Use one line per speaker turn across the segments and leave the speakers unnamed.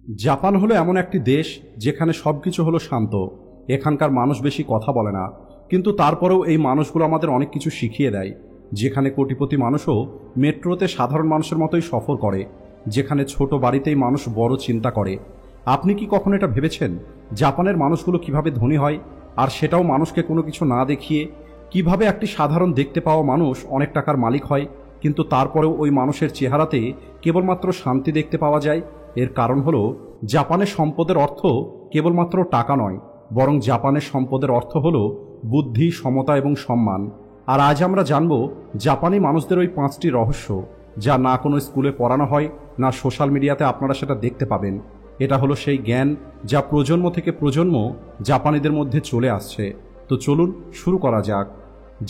Japan হলো এমন একটি দেশ যেখানে সবকিছু হলো শান্ত। এখানকার মানুষ বেশি কথা বলে না, কিন্তু তারপরেও এই মানুষগুলো আমাদের অনেক কিছু শিখিয়ে দেয়। যেখানে কোটিপতি মানুষও মেট্রোতে সাধারণ মানুষের মতোই সফর করে, যেখানে ছোট বাড়িতেই মানুষ বড় চিন্তা করে। আপনি কি কখনো এটা ভেবেছেন জাপানের মানুষগুলো কিভাবে ধনী হয়, আর সেটাও মানুষকে কোনো কিছু না দেখিয়ে? কিভাবে একটি সাধারণ দেখতে পাওয়া মানুষ অনেক টাকার মালিক হয়, কিন্তু তারপরেও ওই মানুষের চেহারাতে কেবলমাত্র শান্তি দেখতে পাওয়া যায়? এর কারণ হলো জাপানের সম্পদের অর্থ কেবলমাত্র টাকা নয়, বরং জাপানের সম্পদের অর্থ হলো বুদ্ধি, সমতা এবং সম্মান। আর আজ আমরা জানব জাপানি মানুষদের ওই 5টি রহস্য, যা না কোনো স্কুলে পড়ানো হয়, না সোশ্যাল মিডিয়াতে আপনারা সেটা দেখতে পাবেন। এটা হলো সেই জ্ঞান যা প্রজন্ম থেকে প্রজন্ম জাপানিদের মধ্যে চলে আসছে। তো চলুন শুরু করা যাক।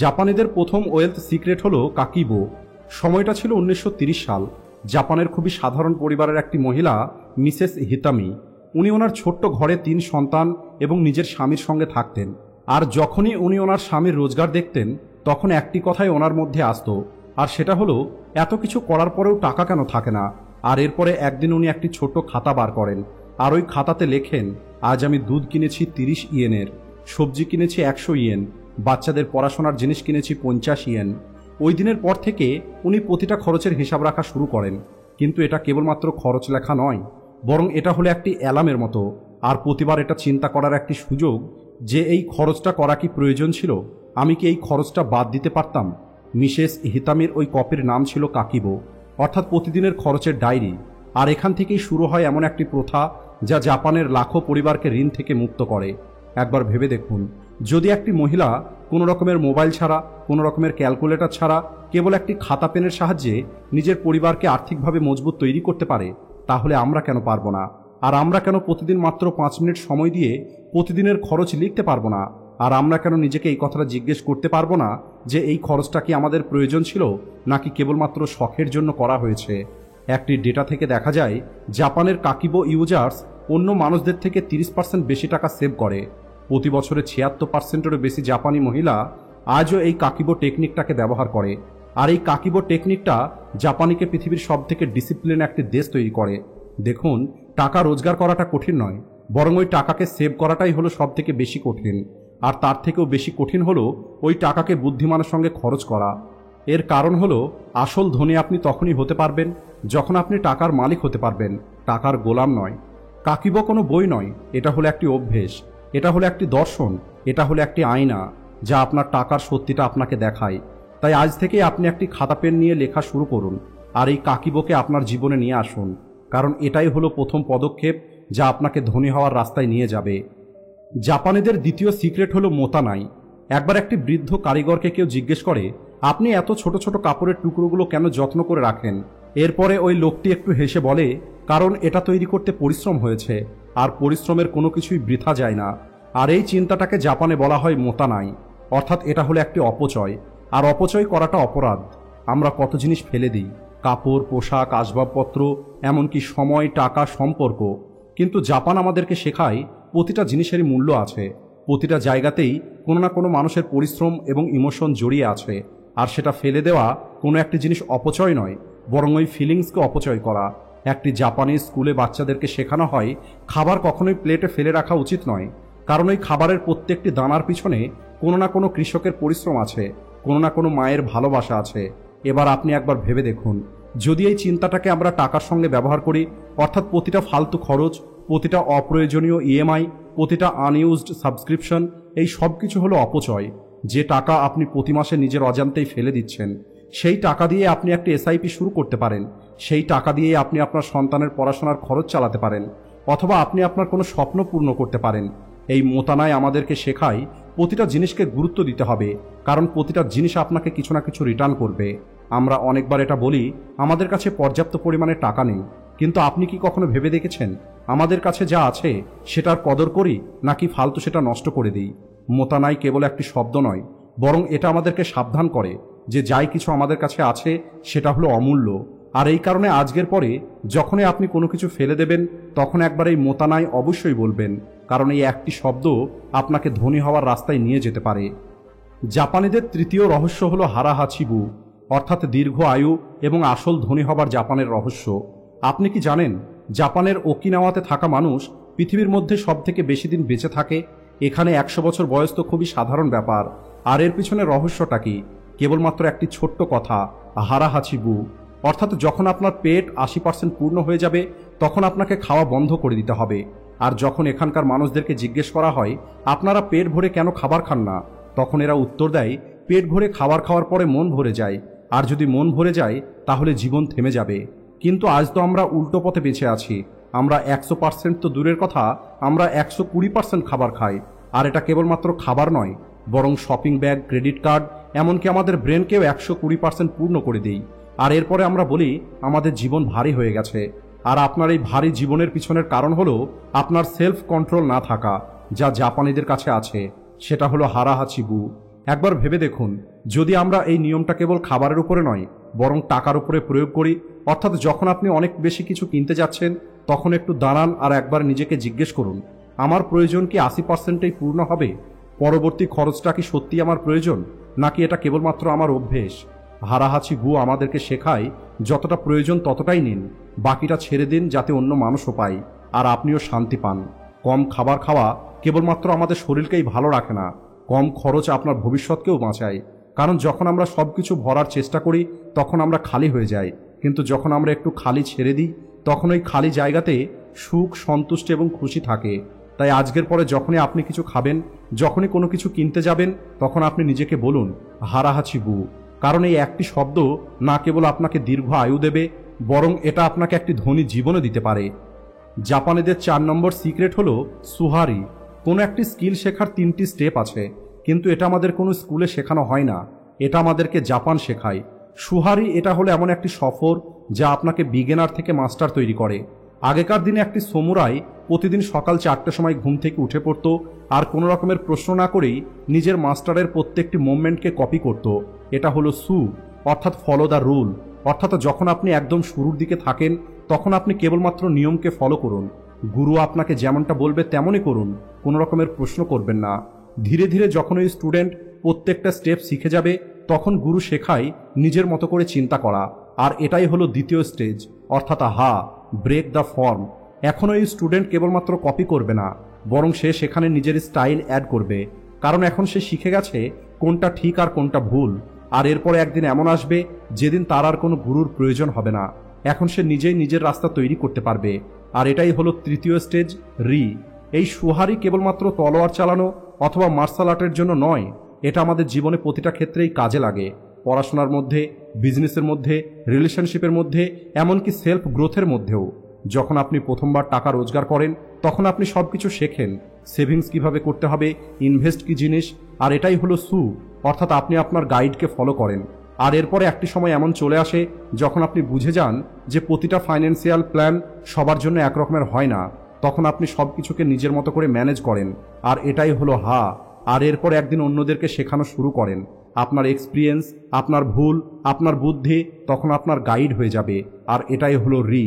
জাপানিদের প্রথম ওয়েলথ সিক্রেট হলো কাকিবো। সময়টা ছিল 1930 সাল। জাপানের খুবই সাধারণ পরিবারের একটি মহিলা, মিসেস হিতামি। উনি ওনার ছোট্ট ঘরে 3 সন্তান এবং নিজের স্বামীর সঙ্গে থাকতেন। আর যখনই উনি ওনার স্বামীর রোজগার দেখতেন, তখন একটি কথাই ওনার মধ্যে আসতো, আর সেটা হলো এত কিছু করার পরেও টাকা কেন থাকে না। আর এরপরে একদিন উনি একটি ছোট্ট খাতা বার করেন, আর ওই খাতাতে লেখেন, আজ আমি দুধ কিনেছি 30 ইয়েনের, সবজি কিনেছি 100 ইয়েন, বাচ্চাদের পড়াশোনার জিনিস কিনেছি 50 ইয়েন। ওই দিনের পর থেকে উনি প্রতিটা খরচের হিসাব রাখা শুরু করেন। কিন্তু এটা কেবলমাত্র খরচ লেখা নয়, বরং এটা হলো একটি অ্যালার্মের মতো। আর প্রতিবার এটা চিন্তা করার একটি সুযোগ যে এই খরচটা করা কি প্রয়োজন ছিল, আমি কি এই খরচটা বাদ দিতে পারতাম। মিসেস হিতামির ওই কপির নাম ছিল কাকিবো, অর্থাৎ প্রতিদিনের খরচের ডায়েরি। আর এখান থেকেই শুরু হয় এমন একটি প্রথা যা জাপানের লাখো পরিবারকে ঋণ থেকে মুক্ত করে। একবার ভেবে দেখুন, যদি একটি মহিলা কোনো রকমের মোবাইল ছাড়া, কোনো রকমের ক্যালকুলেটর ছাড়া, কেবল একটি খাতা পেনের সাহায্যে নিজের পরিবারকে আর্থিকভাবে মজবুত তৈরি করতে পারে, তাহলে আমরা কেন পারবো না? আর আমরা কেন প্রতিদিন মাত্র 5 মিনিট সময় দিয়ে প্রতিদিনের খরচ লিখতে পারবো না? আর আমরা কেন নিজেকে এই কথাটা জিজ্ঞেস করতে পারবো না যে এই খরচটা কি আমাদের প্রয়োজন ছিল, নাকি কেবলমাত্র শখের জন্য করা হয়েছে? একটি ডেটা থেকে দেখা যায় জাপানের কাকিবো ইউজার্স অন্য মানুষদের থেকে 30% বেশি টাকা সেভ করে। প্রতি বছরে 76%-এরও বেশি জাপানি মহিলা আজও এই কাকিবো টেকনিকটাকে ব্যবহার করে। আর এই কাকিবো টেকনিকটা জাপানিকে পৃথিবীর সবথেকে ডিসিপ্লিন একটি দেশ তৈরি করে। দেখুন, টাকা রোজগার করাটা কঠিন নয়, বরং ওই টাকাকে সেভ করাটাই হলো সবথেকে বেশি কঠিন। আর তার থেকেও বেশি কঠিন হলো ওই টাকাকে বুদ্ধিমানের সঙ্গে খরচ করা। এর কারণ হলো আসল ধনী আপনি তখনই হতে পারবেন যখন আপনি টাকার মালিক হতে পারবেন, টাকার গোলাম নয়। কাকিবো কোনো বই নয়, এটা হলো একটি অভ্যেস, এটা হলো একটি দর্শন, এটা হলো একটি আয়না যা আপনার টাকার সত্যিটা আপনাকে দেখায়। তাই আজ থেকেই আপনি একটি খাতা পেন নিয়ে লেখা শুরু করুন, আর এই কাকিবোকে আপনার জীবনে নিয়ে আসুন, কারণ এটাই হলো প্রথম পদক্ষেপ যা আপনাকে ধনী হওয়ার রাস্তায় নিয়ে যাবে। জাপানিদের দ্বিতীয় সিক্রেট হলো মোতানাই। একবার একটি বৃদ্ধ কারিগরকে কেউ জিজ্ঞেস করে, আপনি এত ছোট ছোট কাপড়ের টুকরোগুলো কেন যত্ন করে রাখেন? এরপরে ওই লোকটি একটু হেসে বলে, কারণ এটা তৈরি করতে পরিশ্রম হয়েছে, আর পরিশ্রমের কোনো কিছুই বৃথা যায় না। আর এই চিন্তাটাকে জাপানে বলা হয় মোতানাই, অর্থাৎ এটা হলো একটি অপচয়। আর অপচয় করাটা অপরাধ। আমরা কত জিনিস ফেলে দিই, কাপড়, পোশাক, আসবাবপত্র, এমনকি সময়, টাকা, সম্পর্ক। কিন্তু জাপান আমাদেরকে শেখায় প্রতিটা জিনিসেরই মূল্য আছে। প্রতিটা জায়গাতেই কোনো না কোনো মানুষের পরিশ্রম এবং ইমোশন জড়িয়ে আছে। আর সেটা ফেলে দেওয়া কোনো একটি জিনিস অপচয় নয়, বরং ওই ফিলিংসকে অপচয় করা। একটি জাপানি স্কুলে বাচ্চাদেরকে শেখানো হয় খাবার কখনোই প্লেটে ফেলে রাখা উচিত নয়, কারণ ওই খাবারের প্রত্যেকটি দানার পিছনে কোনো না কোনো কৃষকের পরিশ্রম আছে, কোনো না কোনো মায়ের ভালোবাসা আছে। এবার আপনি একবার ভেবে দেখুন, যদি এই চিন্তাটাকে আমরা টাকার সঙ্গে ব্যবহার করি, অর্থাৎ প্রতিটা ফালতু খরচ, প্রতিটা অপ্রয়োজনীয় ইএমআই, প্রতিটা আনইউজড সাবস্ক্রিপশন, এই সব কিছু হলো অপচয়। যে টাকা আপনি প্রতি মাসে নিজের অজান্তেই ফেলে দিচ্ছেন, সেই টাকা দিয়ে আপনি একটি এসআইপি শুরু করতে পারেন। সেই টাকা দিয়ে আপনি আপনার সন্তানের পড়াশোনার খরচ চালাতে পারেন, অথবা আপনি আপনার কোনো স্বপ্ন পূর্ণ করতে পারেন। এই মোতানাই আমাদেরকে শেখায় প্রতিটা জিনিসকে গুরুত্ব দিতে হবে, কারণ প্রতিটা জিনিস আপনাকে কিছু না কিছু রিটার্ন করবে। আমরা অনেকবার এটা বলি, আমাদের কাছে পর্যাপ্ত পরিমাণে টাকা নেই, কিন্তু আপনি কি কখনো ভেবে দেখেছেন আমাদের কাছে যা আছে সেটার কদর করি, নাকি ফালতু সেটা নষ্ট করে দিই? মোতানাই কেবল একটি শব্দ নয়, বরং এটা আমাদেরকে সাবধান করে যে যাই কিছু আমাদের কাছে আছে সেটা হলো অমূল্য। আর এই কারণে আজকের পরে যখনই আপনি কোনো কিছু ফেলে দেবেন, তখন একবার এই মোতানাই অবশ্যই বলবেন, কারণ এই একটি শব্দ আপনাকে ধনী হওয়ার রাস্তায় নিয়ে যেতে পারে। জাপানিদের তৃতীয় রহস্য হলো হারাহাচিবু, অর্থাৎ দীর্ঘ আয়ু এবং আসল ধনী হবার জাপানের রহস্য। আপনি কি জানেন জাপানের ওকিনাওয়াতে থাকা মানুষ পৃথিবীর মধ্যে সবথেকে বেশি দিন বেঁচে থাকে। এখানে 100 বছর বয়স তো খুবই সাধারণ ব্যাপার। আর এর পিছনে রহস্যটা কি? কেবলমাত্র একটি ছোট্ট কথা, হারাহাচিবু। অর্থাৎ যখন আপনার পেট 80% পূর্ণ হয়ে যাবে তখন আপনাকে খাওয়া বন্ধ করে দিতে হবে। আর যখন এখানকার মানুষদেরকে জিজ্ঞেস করা হয় আপনারা পেট ভরে কেন খাবার খান না, তখন এরা উত্তর দেয় পেট ভরে খাবার খাওয়ার পরে মন ভরে যায়, আর যদি মন ভরে যায় তাহলে জীবন থেমে যাবে। কিন্তু আজ তো আমরা উল্টো পথে বেঁচে আছি। আমরা 100% তো দূরের কথা, আমরা 120% খাবার খাই। আর এটা কেবলমাত্র খাবার নয়, বরং শপিং ব্যাগ, ক্রেডিট কার্ড, এমনকি আমাদের ব্রেনকেও 120% পূর্ণ করে দিই। আর এরপরে আমরা বলি আমাদের জীবন ভারী হয়ে গেছে। আর আপনার এই ভারী জীবনের পিছনের কারণ হলো আপনার সেলফ কন্ট্রোল না থাকা, যা জাপানিদের কাছে আছে। সেটা হলো হারাহাচিবু। একবার ভেবে দেখুন, যদি আমরা এই নিয়মটা কেবল খাবারের উপরে নয় বরং টাকার উপরে প্রয়োগ করি, অর্থাৎ যখন আপনি অনেক বেশি কিছু কিনতে যাচ্ছেন তখন একটু দাঁড়ান আর একবার নিজেকে জিজ্ঞেস করুন, আমার প্রয়োজন কি 80%ই পূর্ণ হবে? পরবর্তী খরচটা কি সত্যি আমার প্রয়োজন, নাকি এটা কেবলমাত্র আমার অভ্যেস? হারাহাচিবু আমাদেরকে শেখায় যতটা প্রয়োজন ততটাই নিন, বাকিটা ছেড়ে দিন যাতে অন্য মানুষও পায় আর আপনিও শান্তি পান। কম খাবার খাওয়া কেবলমাত্র আমাদের শরীরকেই ভালো রাখে না, কম খরচ আপনার ভবিষ্যৎকেও বাঁচায়। কারণ যখন আমরা সব কিছু ভরার চেষ্টা করি তখন আমরা খালি হয়ে যাই, কিন্তু যখন আমরা একটু খালি ছেড়ে দিই তখন ওই খালি জায়গাতে সুখ, সন্তুষ্টি এবং খুশি থাকে। তাই আজকের পরে যখনই আপনি কিছু খাবেন, যখনই কোনো কিছু কিনতে যাবেন, তখন আপনি নিজেকে বলুন হারাহাচিবু। কারণ এই একটি শব্দ না কেবল আপনাকে দীর্ঘ আয়ু দেবে, বরং এটা আপনাকে একটি ধনী জীবনও দিতে পারে। জাপানিদের 4 নম্বর সিক্রেট হলো সুহারি। কোনো একটি স্কিল শেখার 3টি স্টেপ আছে, কিন্তু এটা আমাদের কোনো স্কুলে শেখানো হয় না, এটা আমাদেরকে জাপান শেখায়। সুহারি এটা হলো এমন একটি সফর যা আপনাকে বিগিনার থেকে মাস্টার তৈরি করে। আগেকার দিনে একটি সমুরাই প্রতিদিন সকাল 4টের সময় ঘুম থেকে উঠে পড়তো আর কোনো রকমের প্রশ্ন না করেই নিজের মাস্টারের প্রত্যেকটি মুভমেন্টকে কপি করত। এটা হলো সু, অর্থাৎ ফলো দ্য রুল। অর্থাৎ যখন আপনি একদম শুরুর দিকে থাকেন তখন আপনি কেবলমাত্র নিয়মকে ফলো করুন, গুরু আপনাকে যেমনটা বলবে তেমনই করুন, কোনো রকমের প্রশ্ন করবেন না। ধীরে ধীরে যখন ওই স্টুডেন্ট প্রত্যেকটা স্টেপ শিখে যাবে তখন গুরু শেখায় নিজের মতো করে চিন্তা করা। আর এটাই হলো দ্বিতীয় স্টেজ, অর্থাৎ ব্রেক দ্য ফর্ম। এখন ওই স্টুডেন্ট কেবলমাত্র কপি করবে না, বরং সে সেখানে নিজের স্টাইল অ্যাড করবে। কারণ এখন সে শিখে গেছে কোনটা ঠিক আর কোনটা ভুল। আর এরপরে একদিন এমন আসবে যেদিন তার আর কোনো গুরুর প্রয়োজন হবে না, এখন সে নিজেই নিজের রাস্তা তৈরি করতে পারবে। আর এটাই হলো তৃতীয় স্টেজ, রি। এই সুহারি কেবলমাত্র তলোয়ার চালানো অথবা মার্শাল আর্টের জন্য নয়, এটা আমাদের জীবনে প্রতিটা ক্ষেত্রেই কাজে লাগে। পড়াশোনার মধ্যে, বিজনেসের মধ্যে, রিলেশনশিপের মধ্যে, এমনকি সেলফ গ্রোথের মধ্যেও। যখন আপনি প্রথমবার টাকা রোজগার করেন তখন আপনি সব কিছু শেখেন, সেভিংস কিভাবে করতে হবে, ইনভেস্ট কি জিনিস। আর এটাই হলো সু, অর্থাৎ আপনি আপনার গাইডকে ফলো করেন। আর এরপরে একটি সময় এমন চলে আসে যখন আপনি বুঝে যান যে প্রতিটা ফাইন্যান্সিয়াল প্ল্যান সবার জন্য একরকমের হয় না, তখন আপনি সব কিছুকে নিজের মতো করে ম্যানেজ করেন। আর এটাই হলো আর এরপর একদিন অন্যদেরকে শেখানো শুরু করেন। আপনার এক্সপিরিয়েন্স, আপনার ভুল, আপনার বুদ্ধি তখন আপনার গাইড হয়ে যাবে। আর এটাই হলো রি।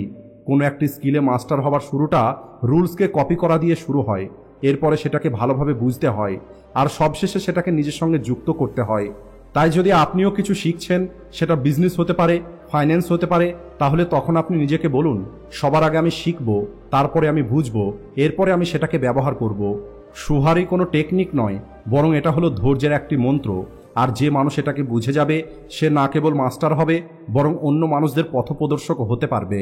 কোনো একটি স্কিলে মাস্টার হওয়ার শুরুটা রুলসকে কপি করা দিয়ে শুরু হয়, এরপরে সেটাকে ভালোভাবে বুঝতে হয়, আর সবশেষে সেটাকে নিজের সঙ্গে যুক্ত করতে হয়। তাই যদি আপনিও কিছু শিখছেন, সেটা বিজনেস হতে পারে, ফাইন্যান্স হতে পারে, তাহলে তখন আপনি নিজেকে বলুন সবার আগে আমি শিখব, তারপরে আমি বুঝব, এরপরে আমি সেটাকে ব্যবহার করব। সুহারি কোনো টেকনিক নয়, বরং এটা হলো ধৈর্যের একটি মন্ত্র। আর যে মানুষ এটাকে বুঝে যাবে সে না কেবল মাস্টার হবে, বরং অন্য মানুষদের পথপ্রদর্শক হতে পারবে।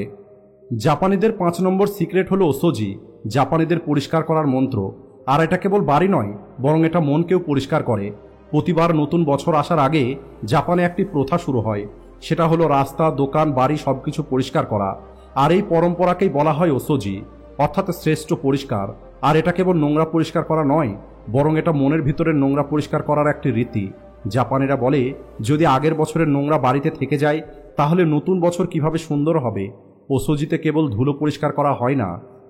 জাপানিদের 5 নম্বর সিক্রেট হলো ওসোজি, জাপানিদের পরিষ্কার করার মন্ত্র। আর এটা কেবল বাড়ি নয়, বরং এটা মনকেও পরিষ্কার করে। প্রতিবার নতুন বছর আসার আগে জাপানে একটি প্রথা শুরু হয়, সেটা হলো রাস্তা, দোকান, বাড়ি সবকিছু পরিষ্কার করা। আর এই পরম্পরাকেই বলা হয় ওসোজি, অর্থাৎ শ্রেষ্ঠ পরিষ্কার। আর এটা কেবল নোংরা পরিষ্কার করা নয়, বরং এটা মনের ভিতরের নোংরা পরিষ্কার করার একটি রীতি। জাপানিরা বলে যদি আগের বছরের নোংরা বাড়িতে থেকে যায় তাহলে নতুন বছর কিভাবে সুন্দর হবে। ওসোজিতে কেবল ধুলো পরিষ্কার করা হয় না,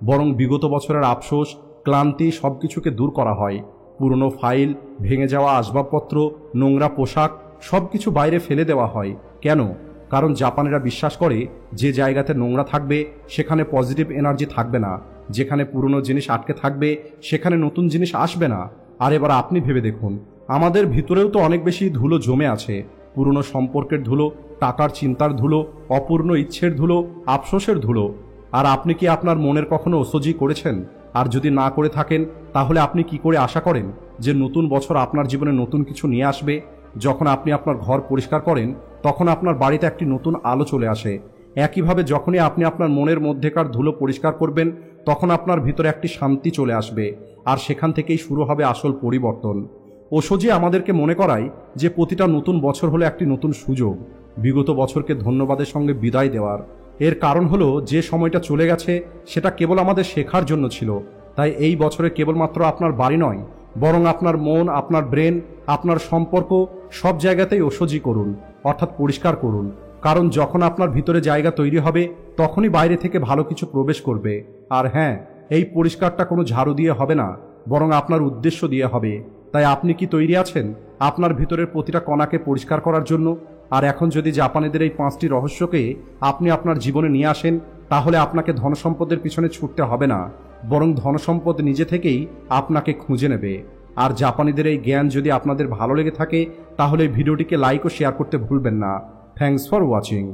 বরং বিগত বছরের আফসোস, ক্লান্তি সবকিছুকে দূর করা হয়। পুরনো ফাইল, ভেঙে যাওয়া আসবাবপত্র, নোংরা পোশাক সবকিছু বাইরে ফেলে দেওয়া হয়। কেন? কারণ জাপানিরা বিশ্বাস করে যে জায়গাতে নোংরা থাকবে সেখানে পজিটিভ এনার্জি থাকবে না, যেখানে পুরনো জিনিস আটকে থাকবে সেখানে নতুন জিনিস আসবে না। আর এবার আপনি ভেবে দেখুন, আমাদের ভিতরেও তো অনেক বেশি ধুলো জমে আছে, পুরনো সম্পর্কের ধুলো, টাকার চিন্তার ধুলো, অপূর্ণ ইচ্ছের ধুলো, আফসোসের ধুলো। আর আপনি কি আপনার মনের কখনো ওসজি করেছেন? আর যদি না করে থাকেন, তাহলে আপনি কি করে আশা করেন যে নতুন বছর আপনার জীবনে নতুন কিছু নিয়ে আসবে? যখন আপনি আপনার ঘর পরিষ্কার করেন, তখন আপনার বাড়িতে একটি নতুন আলো চলে আসে। একইভাবে যখনই আপনি আপনার মনের মধ্যেকার ধুলো পরিষ্কার করবেন, তখন আপনার ভিতরে একটি শান্তি চলে আসবে, আর সেখান থেকেই শুরু হবে আসল পরিবর্তন। ওশজি আমাদেরকে মনে করায় যে প্রতিটা নতুন বছর হলো একটি নতুন সুযোগ, বিগত বছরকে ধন্যবাদের সঙ্গে বিদায় দেওয়ার। এর কারণ হলো যে সময়টা চলে গেছে সেটা কেবল আমাদের শেখার জন্য ছিল। তাই এই বছরে কেবলমাত্র আপনার বাড়ি নয়, বরং আপনার মন, আপনার ব্রেন, আপনার সম্পর্ক, সব জায়গাতেই ওশজি করুন, অর্থাৎ পরিষ্কার করুন। কারণ যখন আপনার ভিতরে জায়গা তৈরি হবে, তখনই বাইরে থেকে ভালো কিছু প্রবেশ করবে। আর হ্যাঁ, এই পরিষ্কারটা কোনো ঝাড়ু দিয়ে হবে না, বরং আপনার উদ্দেশ্য দিয়ে হবে। তাই আপনি কি তৈরি আছেন আপনার ভিতরের প্রতিটা কণাকে পরিষ্কার করার জন্য? আর এখন যদি জাপানিদের এই 5টি রহস্যকে আপনি আপনার জীবনে নিয়ে আসেন, তাহলে আপনাকে ধনসম্পদের পিছনে ছুটতে হবে না, বরং ধনসম্পদ নিজে থেকেই আপনাকে খুঁজে নেবে। আর জাপানিদের এই জ্ঞান যদি আপনাদের ভালো লেগে থাকে, তাহলে ভিডিওটিকে লাইক ও শেয়ার করতে ভুলবেন না। Thanks for watching.